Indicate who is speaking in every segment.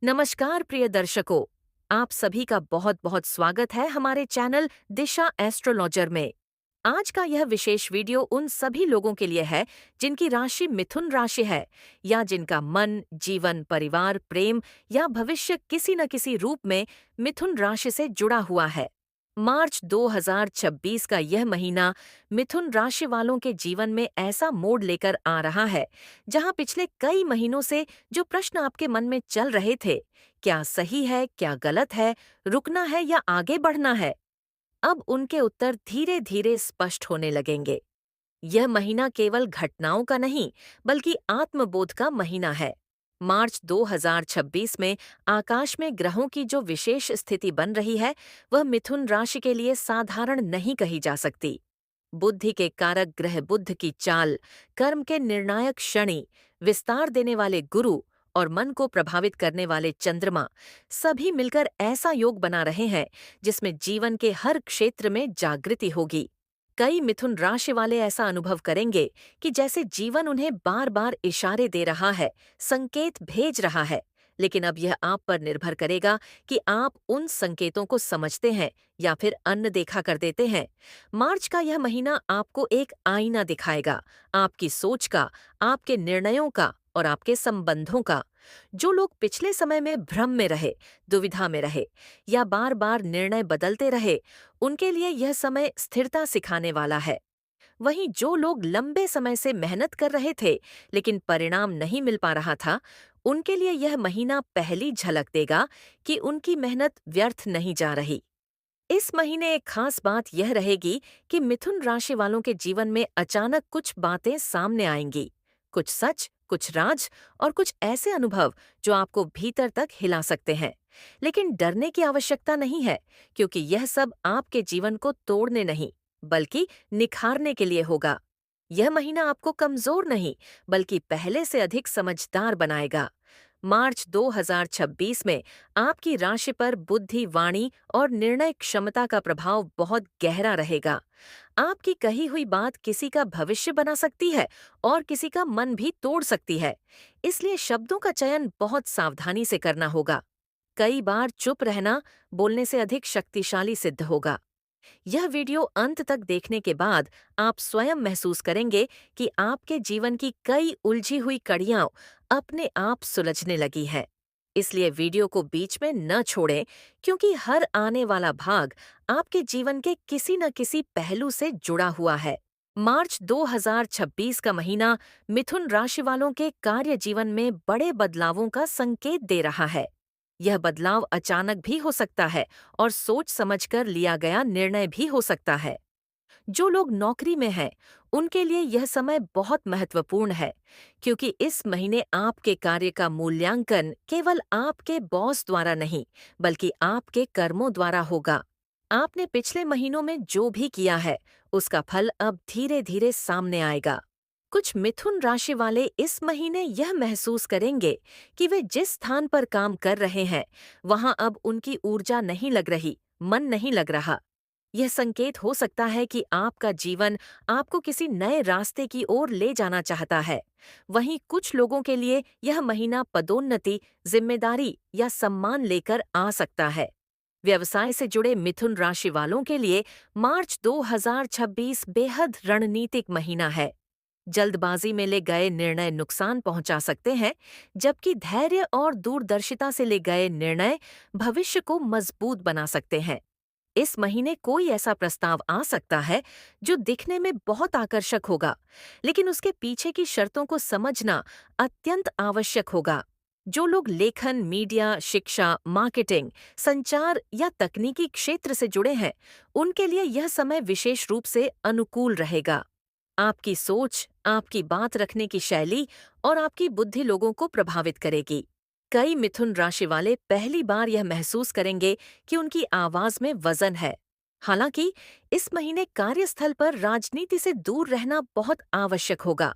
Speaker 1: नमस्कार प्रिय दर्शकों, आप सभी का बहुत बहुत स्वागत है हमारे चैनल दिशा एस्ट्रोलॉजर में। आज का यह विशेष वीडियो उन सभी लोगों के लिए है जिनकी राशि मिथुन राशि है या जिनका मन, जीवन, परिवार, प्रेम या भविष्य किसी न किसी रूप में मिथुन राशि से जुड़ा हुआ है। मार्च 2026 का यह महीना मिथुन राशि वालों के जीवन में ऐसा मोड़ लेकर आ रहा है जहां पिछले कई महीनों से जो प्रश्न आपके मन में चल रहे थे, क्या सही है, क्या गलत है, रुकना है या आगे बढ़ना है, अब उनके उत्तर धीरे धीरे स्पष्ट होने लगेंगे। यह महीना केवल घटनाओं का नहीं, बल्कि आत्मबोध का महीना है। मार्च 2026 में आकाश में ग्रहों की जो विशेष स्थिति बन रही है, वह मिथुन राशि के लिए साधारण नहीं कही जा सकती। बुद्धि के कारक ग्रह बुध की चाल, कर्म के निर्णायक शनि, विस्तार देने वाले गुरु और मन को प्रभावित करने वाले चंद्रमा सभी मिलकर ऐसा योग बना रहे हैं जिसमें जीवन के हर क्षेत्र में जागृति होगी। कई मिथुन राशि वाले ऐसा अनुभव करेंगे कि जैसे जीवन उन्हें बार बार इशारे दे रहा है, संकेत भेज रहा है। लेकिन अब यह आप पर निर्भर करेगा कि आप उन संकेतों को समझते हैं या फिर अनदेखा कर देते हैं। मार्च का यह महीना आपको एक आईना दिखाएगा, आपकी सोच का, आपके निर्णयों का और आपके संबंधों का। जो लोग पिछले समय में भ्रम में रहे, दुविधा में रहे या बार बार निर्णय बदलते रहे, उनके लिए यह समय स्थिरता सिखाने वाला है। वहीं जो लोग लंबे समय से मेहनत कर रहे थे लेकिन परिणाम नहीं मिल पा रहा था, उनके लिए यह महीना पहली झलक देगा कि उनकी मेहनत व्यर्थ नहीं जा रही। इस महीने एक खास बात यह रहेगी कि मिथुन राशि वालों के जीवन में अचानक कुछ बातें सामने आएंगी। कुछ सच, कुछ राज और कुछ ऐसे अनुभव जो आपको भीतर तक हिला सकते हैं। लेकिन डरने की आवश्यकता नहीं है, क्योंकि यह सब आपके जीवन को तोड़ने नहीं, बल्कि निखारने के लिए होगा। यह महीना आपको कमजोर नहीं, बल्कि पहले से अधिक समझदार बनाएगा। मार्च 2026 में आपकी राशि पर बुद्धि, वाणी और निर्णय क्षमता का प्रभाव बहुत गहरा रहेगा। आपकी कही हुई बात किसी का भविष्य बना सकती है और किसी का मन भी तोड़ सकती है। इसलिए शब्दों का चयन बहुत सावधानी से करना होगा। कई बार चुप रहना बोलने से अधिक शक्तिशाली सिद्ध होगा। यह वीडियो अंत तक देखने के बाद आप स्वयं महसूस करेंगे कि आपके जीवन की कई उलझी हुई कड़ियां अपने आप सुलझने लगी हैं। इसलिए वीडियो को बीच में न छोड़ें, क्योंकि हर आने वाला भाग आपके जीवन के किसी न किसी पहलू से जुड़ा हुआ है। मार्च 2026 का महीना मिथुन राशि वालों के कार्य जीवन में बड़े बदलावों का संकेत दे रहा है। यह बदलाव अचानक भी हो सकता है और सोच समझकर लिया गया निर्णय भी हो सकता है। जो लोग नौकरी में हैं, उनके लिए यह समय बहुत महत्वपूर्ण है, क्योंकि इस महीने आपके कार्य का मूल्यांकन केवल आपके बॉस द्वारा नहीं, बल्कि आपके कर्मों द्वारा होगा। आपने पिछले महीनों में जो भी किया है, उसका फल अब धीरे धीरे सामने आएगा। कुछ मिथुन राशि वाले इस महीने यह महसूस करेंगे कि वे जिस स्थान पर काम कर रहे हैं, वहां अब उनकी ऊर्जा नहीं लग रही, मन नहीं लग रहा। यह संकेत हो सकता है कि आपका जीवन आपको किसी नए रास्ते की ओर ले जाना चाहता है। वहीं कुछ लोगों के लिए यह महीना पदोन्नति, जिम्मेदारी या सम्मान लेकर आ सकता है। व्यवसाय से जुड़े मिथुन राशि वालों के लिए मार्च 2026 बेहद रणनीतिक महीना है। जल्दबाजी में ले गए निर्णय नुकसान पहुंचा सकते हैं, जबकि धैर्य और दूरदर्शिता से ले गए निर्णय भविष्य को मजबूत बना सकते हैं। इस महीने कोई ऐसा प्रस्ताव आ सकता है जो दिखने में बहुत आकर्षक होगा, लेकिन उसके पीछे की शर्तों को समझना अत्यंत आवश्यक होगा। जो लोग लेखन, मीडिया, शिक्षा, मार्केटिंग, संचार या तकनीकी क्षेत्र से जुड़े हैं, उनके लिए यह समय विशेष रूप से अनुकूल रहेगा। आपकी सोच, आपकी बात रखने की शैली और आपकी बुद्धि लोगों को प्रभावित करेगी। कई मिथुन राशि वाले पहली बार यह महसूस करेंगे कि उनकी आवाज में वजन है। हालांकि इस महीने कार्यस्थल पर राजनीति से दूर रहना बहुत आवश्यक होगा।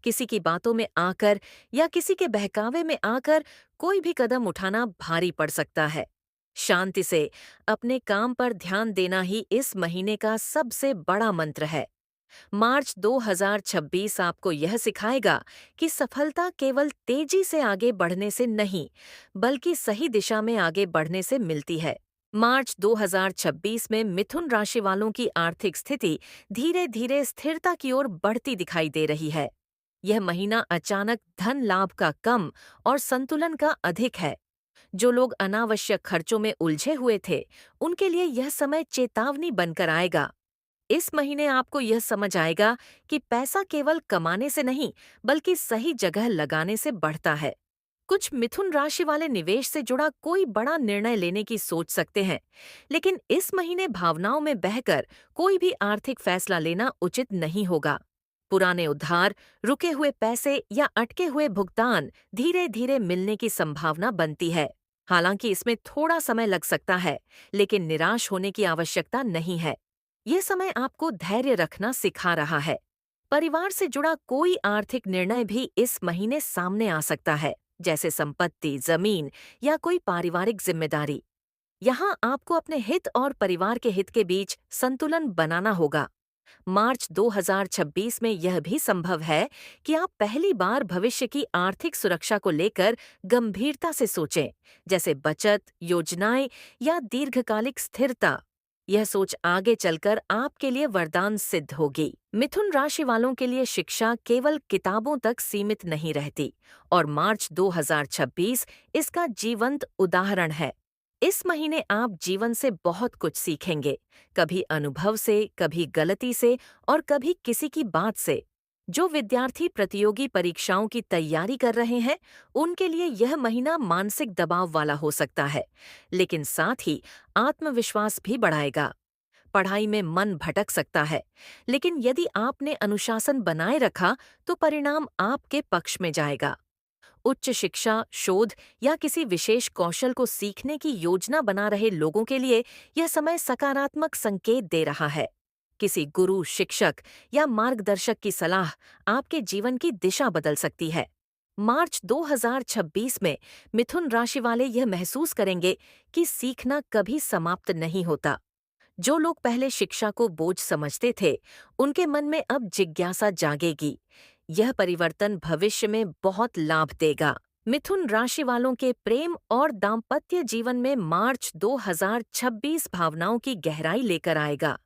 Speaker 1: किसी की बातों में आकर या किसी के बहकावे में आकर कोई भी कदम उठाना भारी पड़ सकता है। शांति से अपने काम पर ध्यान देना ही इस महीने का सबसे बड़ा मंत्र है। मार्च 2026 आपको यह सिखाएगा कि सफलता केवल तेजी से आगे बढ़ने से नहीं, बल्कि सही दिशा में आगे बढ़ने से मिलती है। मार्च 2026 में मिथुन राशि वालों की आर्थिक स्थिति धीरे धीरे स्थिरता की ओर बढ़ती दिखाई दे रही है। यह महीना अचानक धन लाभ का कम और संतुलन का अधिक है। जो लोग अनावश्यक खर्चों में उलझे हुए थे, उनके लिए यह समय चेतावनी बनकर आएगा। इस महीने आपको यह समझ आएगा कि पैसा केवल कमाने से नहीं, बल्कि सही जगह लगाने से बढ़ता है। कुछ मिथुन राशि वाले निवेश से जुड़ा कोई बड़ा निर्णय लेने की सोच सकते हैं, लेकिन इस महीने भावनाओं में बहकर कोई भी आर्थिक फैसला लेना उचित नहीं होगा। पुराने उधार, रुके हुए पैसे या अटके हुए भुगतान धीरे धीरे मिलने की संभावना बनती है। हालांकि इसमें थोड़ा समय लग सकता है, लेकिन निराश होने की आवश्यकता नहीं है। ये समय आपको धैर्य रखना सिखा रहा है। परिवार से जुड़ा कोई आर्थिक निर्णय भी इस महीने सामने आ सकता है, जैसे संपत्ति, जमीन या कोई पारिवारिक जिम्मेदारी। यहाँ आपको अपने हित और परिवार के हित के बीच संतुलन बनाना होगा। मार्च 2026 में यह भी संभव है कि आप पहली बार भविष्य की आर्थिक सुरक्षा को लेकर गंभीरता से सोचें, जैसे बचत, योजनाएं या दीर्घकालिक स्थिरता। यह सोच आगे चलकर आपके लिए वरदान सिद्ध होगी। मिथुन राशि वालों के लिए शिक्षा केवल किताबों तक सीमित नहीं रहती, और मार्च 2026 इसका जीवंत उदाहरण है। इस महीने आप जीवन से बहुत कुछ सीखेंगे, कभी अनुभव से, कभी गलती से और कभी किसी की बात से। जो विद्यार्थी प्रतियोगी परीक्षाओं की तैयारी कर रहे हैं, उनके लिए यह महीना मानसिक दबाव वाला हो सकता है, लेकिन साथ ही आत्मविश्वास भी बढ़ाएगा। पढ़ाई में मन भटक सकता है, लेकिन यदि आपने अनुशासन बनाए रखा तो परिणाम आपके पक्ष में जाएगा। उच्च शिक्षा, शोध या किसी विशेष कौशल को सीखने की योजना बना रहे लोगों के लिए यह समय सकारात्मक संकेत दे रहा है। किसी गुरु, शिक्षक या मार्गदर्शक की सलाह आपके जीवन की दिशा बदल सकती है। मार्च 2026 में मिथुन राशि वाले यह महसूस करेंगे कि सीखना कभी समाप्त नहीं होता। जो लोग पहले शिक्षा को बोझ समझते थे, उनके मन में अब जिज्ञासा जागेगी। यह परिवर्तन भविष्य में बहुत लाभ देगा। मिथुन राशि वालों के प्रेम और दाम्पत्य जीवन में मार्च 2026 भावनाओं की गहराई लेकर आएगा।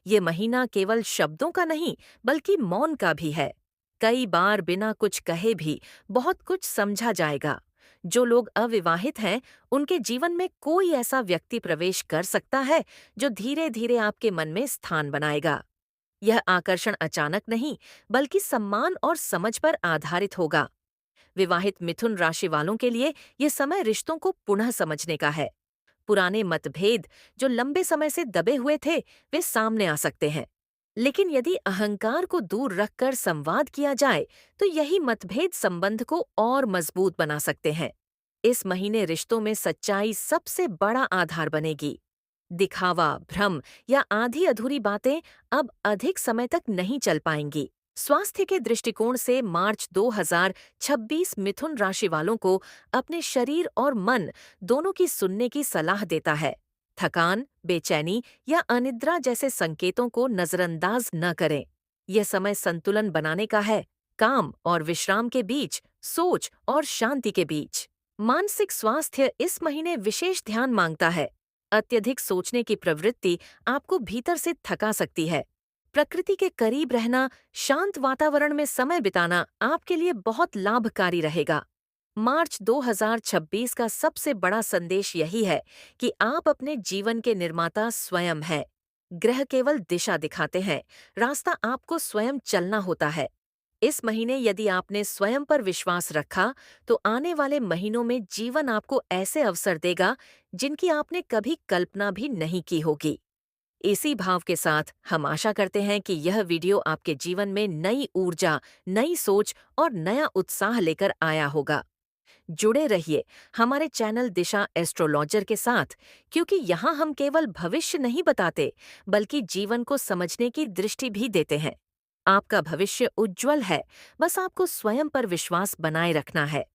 Speaker 1: ये महीना केवल शब्दों का नहीं, बल्कि मौन का भी है। कई बार बिना कुछ कहे भी बहुत कुछ समझा जाएगा। जो लोग अविवाहित हैं, उनके जीवन में कोई ऐसा व्यक्ति प्रवेश कर सकता है जो धीरे धीरे आपके मन में स्थान बनाएगा। यह आकर्षण अचानक नहीं, बल्कि सम्मान और समझ पर आधारित होगा। विवाहित मिथुन राशि वालों के लिए यह समय रिश्तों को पुनः समझने का है। पुराने मतभेद जो लंबे समय से दबे हुए थे, वे सामने आ सकते हैं। लेकिन यदि अहंकार को दूर रखकर संवाद किया जाए, तो यही मतभेद संबंध को और मजबूत बना सकते हैं। इस महीने रिश्तों में सच्चाई सबसे बड़ा आधार बनेगी। दिखावा, भ्रम या आधी अधूरी बातें अब अधिक समय तक नहीं चल पाएंगी। स्वास्थ्य के दृष्टिकोण से मार्च 2026 मिथुन राशि वालों को अपने शरीर और मन दोनों की सुनने की सलाह देता है। थकान, बेचैनी या अनिद्रा जैसे संकेतों को नजरअंदाज न करें। यह समय संतुलन बनाने का है, काम और विश्राम के बीच, सोच और शांति के बीच। मानसिक स्वास्थ्य इस महीने विशेष ध्यान मांगता है। अत्यधिक सोचने की प्रवृत्ति आपको भीतर से थका सकती है। प्रकृति के करीब रहना, शांत वातावरण में समय बिताना आपके लिए बहुत लाभकारी रहेगा। मार्च 2026 का सबसे बड़ा संदेश यही है कि आप अपने जीवन के निर्माता स्वयं हैं। ग्रह केवल दिशा दिखाते हैं, रास्ता आपको स्वयं चलना होता है। इस महीने यदि आपने स्वयं पर विश्वास रखा, तो आने वाले महीनों में जीवन आपको ऐसे अवसर देगा जिनकी आपने कभी कल्पना भी नहीं की होगी। इसी भाव के साथ हम आशा करते हैं कि यह वीडियो आपके जीवन में नई ऊर्जा, नई सोच और नया उत्साह लेकर आया होगा। जुड़े रहिए हमारे चैनल दिशा एस्ट्रोलॉजर के साथ, क्योंकि यहाँ हम केवल भविष्य नहीं बताते, बल्कि जीवन को समझने की दृष्टि भी देते हैं। आपका भविष्य उज्जवल है, बस आपको स्वयं पर विश्वास बनाए रखना है।